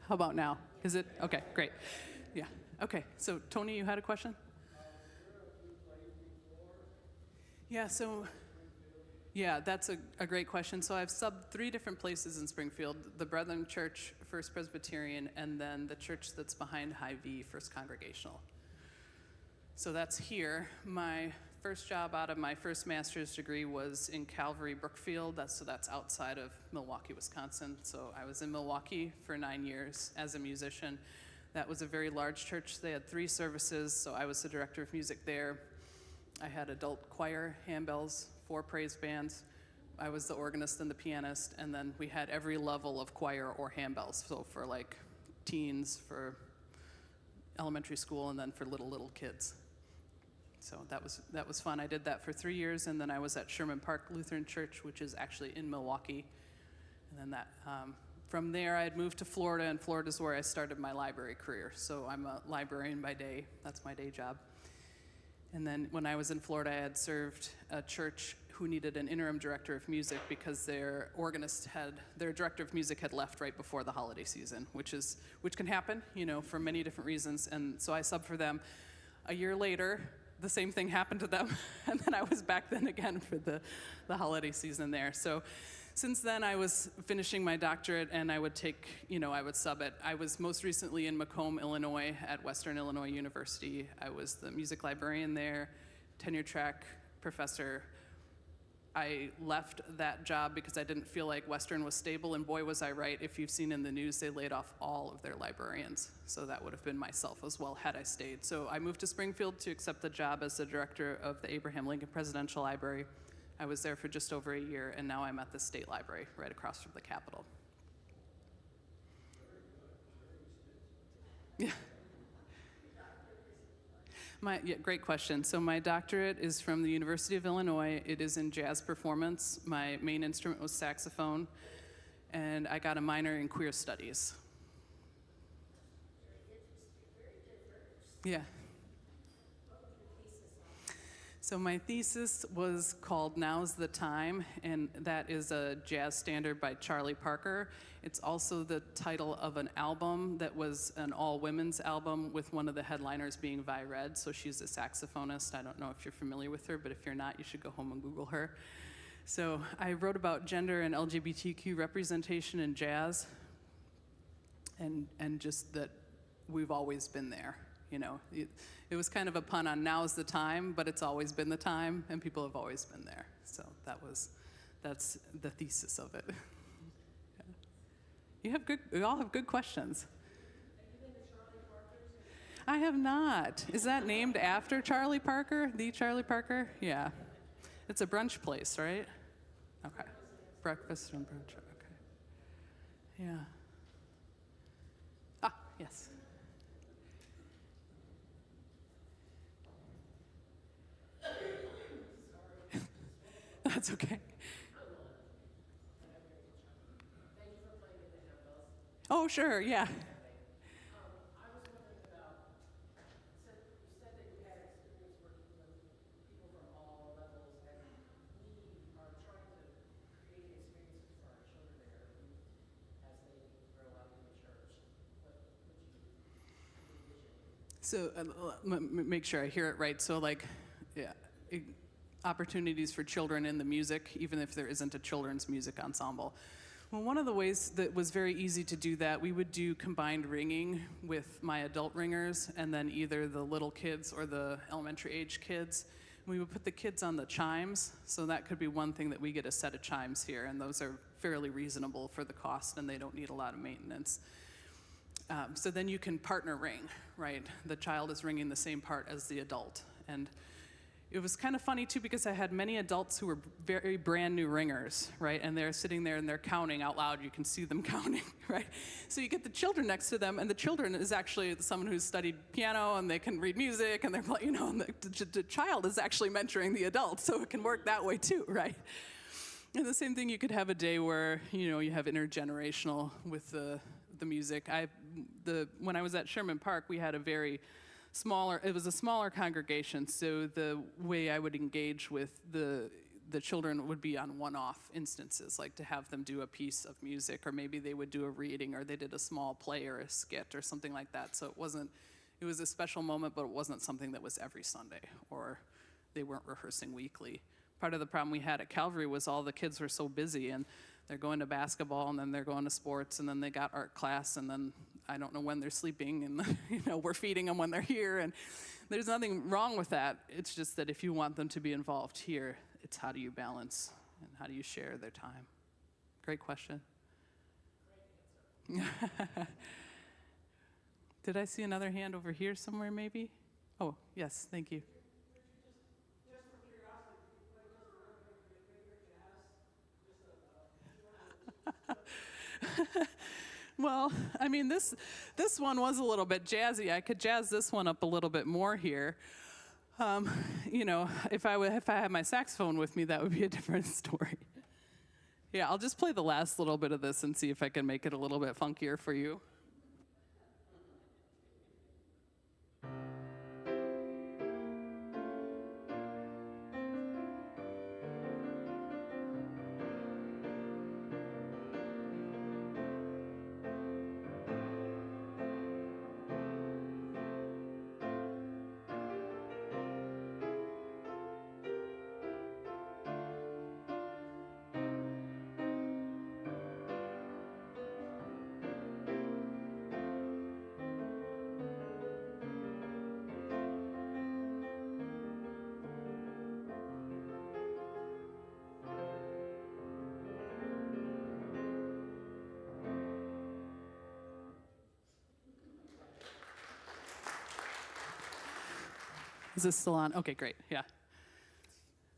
How about now? Is it? Okay, great. Yeah. Okay, so Tony, you had a question? Yeah, that's a great question. So I've subbed 3 different places in Springfield: the Brethren Church, First Presbyterian, and then the church that's behind High V, First Congregational. So that's here. My first job out of my first master's degree was in Calvary, Brookfield. That's outside of Milwaukee, Wisconsin. So I was in Milwaukee for 9 years as a musician. That was a very large church. They had 3 services, so I was the director of music there. I had adult choir, handbells, 4 praise bands. I was the organist and the pianist, and then we had every level of choir or handbells. So for like teens, for elementary school, and then for little kids. So that was fun. I did that for 3 years, and then I was at Sherman Park Lutheran Church, which is actually in Milwaukee. And then from there, I had moved to Florida, and Florida is where I started my library career. So I'm a librarian by day. That's my day job. And then when I was in Florida, I had served a church who needed an interim director of music because their director of music had left right before the holiday season, which can happen, for many different reasons. And so I subbed for them. A year later, the same thing happened to them, and then I was back then again for the holiday season there. So since then, I was finishing my doctorate, and I would sub it. I was most recently in Macomb, Illinois, at Western Illinois University. I was the music librarian there, tenure track professor. I left that job because I didn't feel like Western was stable, and boy, was I right. If you've seen in the news, they laid off all of their librarians. So that would have been myself as well had I stayed. So I moved to Springfield to accept the job as the director of the Abraham Lincoln Presidential Library. I was there for just over a year, and now I'm at the State Library right across from the Capitol. Yeah. Great question. So my doctorate is from the University of Illinois. It is in jazz performance. My main instrument was saxophone, and I got a minor in queer studies. Very interesting, very diverse. Yeah. What was your thesis on? So my thesis was called Now's the Time, and that is a jazz standard by Charlie Parker. It's also the title of an album that was an all-women's album with one of the headliners being Vi Red. So she's a saxophonist. I don't know if you're familiar with her, but if you're not, you should go home and Google her. So I wrote about gender and LGBTQ representation in jazz, and just that we've always been there. It was kind of a pun on now's the time, but it's always been the time, and people have always been there. So that's the thesis of it. Yeah. You all have good questions. Have you been to Charlie Parker's? I have not. Is that named after Charlie Parker? The Charlie Parker? Yeah. It's a brunch place, right? Okay. Breakfast and brunch. Okay. Yeah. Yes. That's okay. Thank you for playing in the handbells. Oh, sure, yeah. I was wondering about, you said that you had experience working with people from all levels, and we are trying to create experiences for our children there as they grow up in the church. What would you envision? So make sure I hear it right. So opportunities for children in the music, even if there isn't a children's music ensemble. Well, one of the ways that was very easy to do that, we would do combined ringing with my adult ringers, and then either the little kids or the elementary age kids. We would put the kids on the chimes, so that could be one thing that we get a set of chimes here, and those are fairly reasonable for the cost, and they don't need a lot of maintenance. So then you can partner ring, right? The child is ringing the same part as the adult. And it was kind of funny, too, because I had many adults who were very brand new ringers, right? And they're sitting there and they're counting out loud. You can see them counting, right? So you get the children next to them, and the children is actually someone who's studied piano, and they can read music, and they're, and the child is actually mentoring the adult, so it can work that way, too, right? And the same thing, you could have a day where, you have intergenerational with the music. When I was at Sherman Park, we had it was a smaller congregation, so the way I would engage with the the children would be on one-off instances, like to have them do a piece of music, or maybe they would do a reading, or they did a small play or a skit or something like that. So it was a special moment, but it wasn't something that was every Sunday, or they weren't rehearsing weekly. Part of the problem we had at Calvary was all the kids were so busy, and they're going to basketball, and then they're going to sports, and then they got art class, and then I don't know when they're sleeping, and we're feeding them when they're here, and there's nothing wrong with that. It's just that if you want them to be involved here, it's how do you balance and how do you share their time? Great question. Did I see another hand over here somewhere maybe? Oh, yes, thank you. Just for curiosity, could you play just a regular jazz? Well, I mean, this one was a little bit jazzy. I could jazz this one up a little bit more here. If I had my saxophone with me, that would be a different story. Yeah, I'll just play the last little bit of this and see if I can make it a little bit funkier for you. Is this still on? Okay, great. Yeah.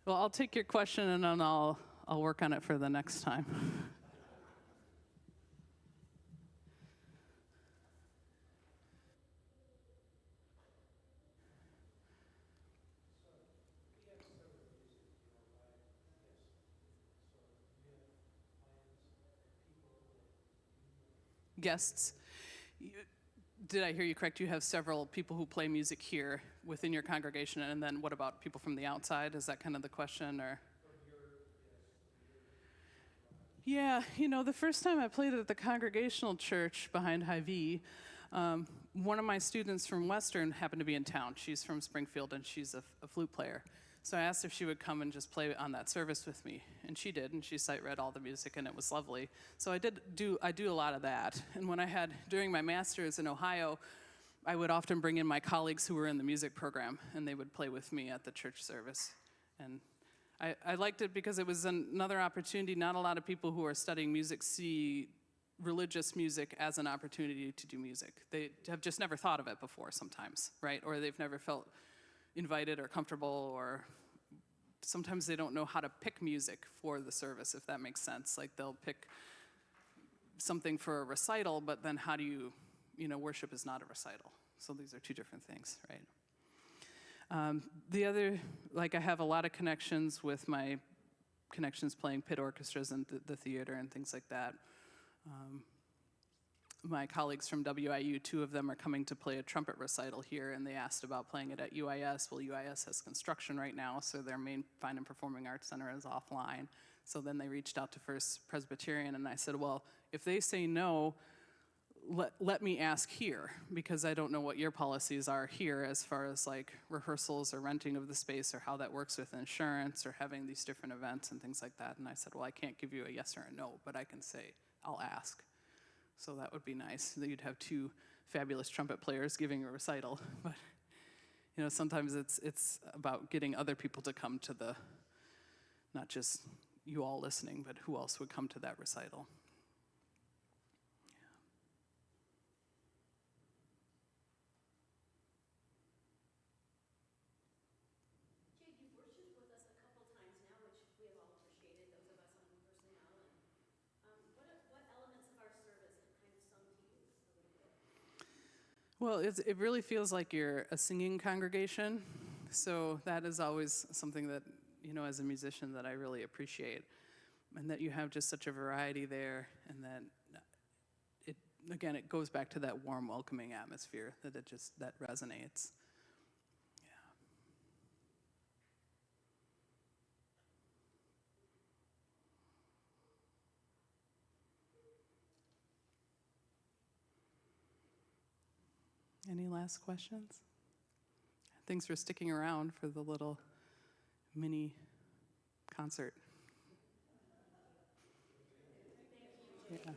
Well, I'll take your question and then I'll work on it for the next time. Guests. Did I hear you correct? You have several people who play music here within your congregation, and then what about people from the outside? Is that kind of the question, or? Yeah, the first time I played at the Congregational Church behind Hy-Vee, one of my students from Western happened to be in town. She's from Springfield, and she's a flute player. So I asked if she would come and just play on that service with me, and she did, and she sight read all the music, and it was lovely. So I do a lot of that. And when during my master's in Ohio, I would often bring in my colleagues who were in the music program, and they would play with me at the church service. And I liked it because it was another opportunity. Not a lot of people who are studying music see religious music as an opportunity to do music. They have just never thought of it before sometimes, right? Or they've never felt invited or comfortable, or sometimes they don't know how to pick music for the service, if that makes sense. Like they'll pick something for a recital, but then how do you worship is not a recital. So these are two different things, right? The other, I have a lot of connections with my connections playing pit orchestras and the theater and things like that. My colleagues from WIU, two of them are coming to play a trumpet recital here, and they asked about playing it at UIS. Well, UIS has construction right now, so their main Fine and Performing Arts Center is offline. So then they reached out to First Presbyterian, and I said, well, if they say no, let me ask here, because I don't know what your policies are here as far as rehearsals or renting of the space or how that works with insurance or having these different events and things like that. And I said, well, I can't give you a yes or a no, but I can say, I'll ask. So that would be nice, that you'd have two fabulous trumpet players giving a recital. But, sometimes it's about getting other people to come to not just you all listening, but who else would come to that recital. Jade, you've worshiped with us a couple times now, which we have all appreciated, those of us on personnel. And what elements of our service have kind of sung to you a little bit? Well, it really feels like you're a singing congregation. So that is always something that, as a musician, that I really appreciate. And that you have just such a variety there, and that it goes back to that warm, welcoming atmosphere, that resonates. Yeah. Any last questions? Thanks for sticking around for the little mini concert. Yeah.